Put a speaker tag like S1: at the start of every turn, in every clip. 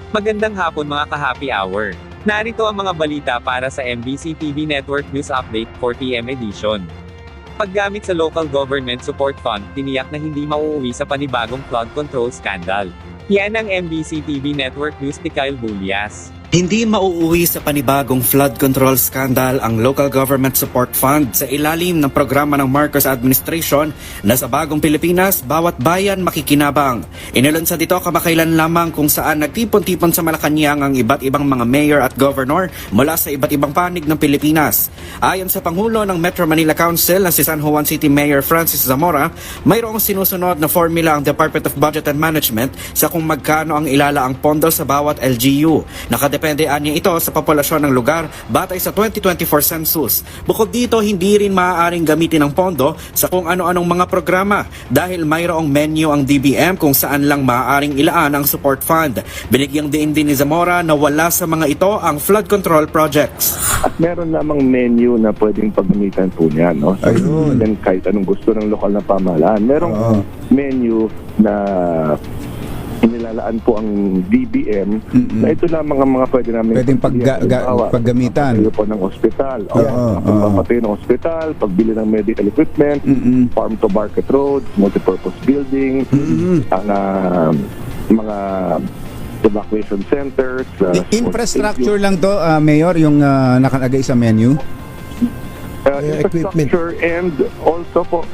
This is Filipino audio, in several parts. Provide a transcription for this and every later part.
S1: Magandang hapon mga ka-happy hour. Narito ang mga balita para sa MBC TV Network News Update 4 PM edition. Paggamit sa Local Government Support Fund, tiniyak na hindi mauuwi sa panibagong flood control scandal. Yan ang MBC TV Network News ni Kyle Bulias.
S2: Hindi mauuwi sa panibagong flood control scandal ang Local Government Support Fund sa ilalim ng programa ng Marcos Administration na sa Bagong Pilipinas, bawat bayan makikinabang. Inilunsad dito kamakailan lamang kung saan nagtipon-tipon sa Malacanang ang iba't ibang mga mayor at governor mula sa iba't ibang panig ng Pilipinas. Ayon sa Pangulo ng Metro Manila Council na si San Juan City Mayor Francis Zamora, mayroong sinusunod na formula ang Department of Budget and Management sa kung magkano ang ilalaang pondo sa bawat LGU. Dependean niya ito sa populasyon ng lugar batay sa 2024 census. Bukod dito, hindi rin maaaring gamitin ang pondo sa kung ano-anong mga programa dahil mayroong menu ang DBM kung saan lang maaaring ilaan ang support fund. Binigyang diin din ni Zamora na wala sa mga ito ang flood control projects.
S3: At meron namang menu na pwedeng paggamitan po niya, no? So, then kahit anong gusto ng lokal na pamahalaan. Merong menu na inilalaan po ang DBM na ito lamang ang mga pwede namin
S4: paggamitan.
S3: Pagpapatayo po ng ospital, pagpapatayo ng ospital, pagbili ng medical equipment, farm to market roads, multipurpose building, ang mga evacuation centers.
S4: Infrastructure lang to, Mayor, yung nakalagay sa menu?
S3: Infrastructure and also po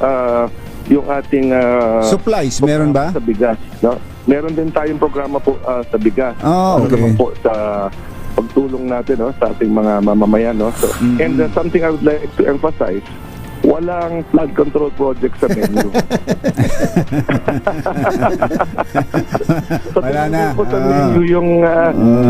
S3: yung ating
S4: supplies, meron ba?
S3: Sa bigas, no? Meron din tayong programa po sa bigas.
S4: Okay.
S3: Po sa pagtulong natin, no, sa ating mga mamamayan, no. So, and something I would like to emphasize, walang flood control project sa menu. So,
S4: wala na.
S3: Po sa menu yung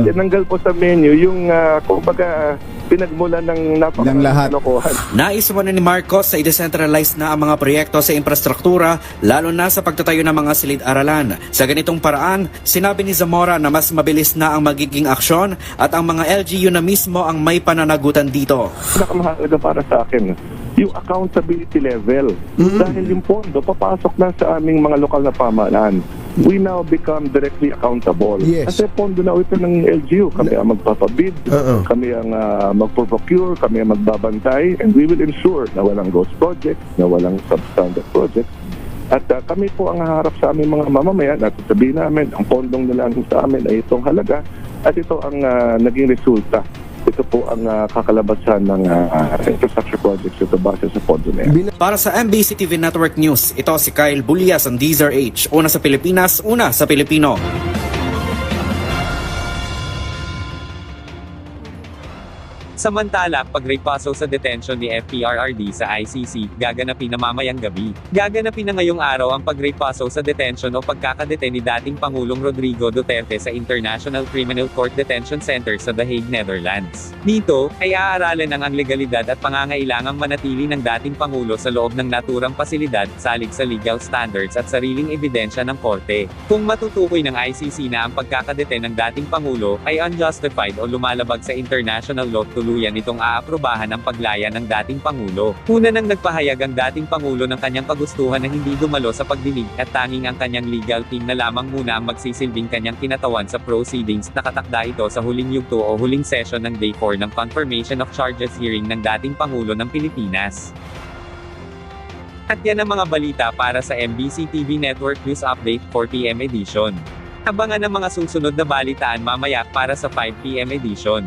S3: tinanggal po sa menu yung kumbaga pinagmulan ng napakalokohan.
S2: Nais mo na ni Marcos sa i-decentralize na ang mga proyekto sa infrastruktura, lalo na sa pagtatayo ng mga silid-aralan. Sa ganitong paraan, sinabi ni Zamora na mas mabilis na ang magiging aksyon at ang mga LGU na mismo ang may pananagutan dito.
S3: Pinakamahalaga para sa akin, yung accountability level. Dahil yung pondo papasok na sa aming mga lokal na pamahalaan. We now become directly accountable.
S4: Yes.
S3: Kasi pondo na ito ng LGU. Kami ang magpapabid, kami ang magpo-procure, kami ang magbabantay, and we will ensure na walang ghost projects, na walang substandard projects. At kami po ang haharap sa aming mga mamamayan at sabihin namin, ang pondong nila sa amin ay itong halaga at ito ang naging resulta. Ito po ang kakalabasan ng infrastructure projects ito base sa pondo na yan.
S2: Para sa MBC TV Network News, ito si Kyle Bulias ang Deezer H. Una sa Pilipinas, una sa Pilipino.
S1: Samantala, pagrepaso sa detention ni FPRRD sa ICC, gaganapin na mamayang gabi. Gaganapin na ngayong araw ang pagrepaso sa detention o pagkakadete ni dating Pangulong Rodrigo Duterte sa International Criminal Court Detention Center sa The Hague, Netherlands. Dito, ay aaralin ang legalidad at pangangailangang manatili ng dating Pangulo sa loob ng naturang pasilidad, salig sa legal standards at sariling ebidensya ng korte. Kung matutukoy ng ICC na ang pagkakadete ng dating Pangulo ay unjustified o lumalabag sa international law, tuluyan itong aaprubahan ang paglaya ng dating Pangulo. Una nang nagpahayag ang dating Pangulo ng kanyang kagustuhan na hindi dumalo sa pagdinig at tanging ang kanyang legal team na lamang muna ang magsisilbing kanyang kinatawan sa proceedings. Nakatakda ito sa huling yugto o huling session ng Day 4 ng Confirmation of Charges hearing ng dating Pangulo ng Pilipinas. At yan ang mga balita para sa MBC TV Network News Update 4 PM edition. Abangan ang mga susunod na balitaan mamaya para sa 5 PM edition.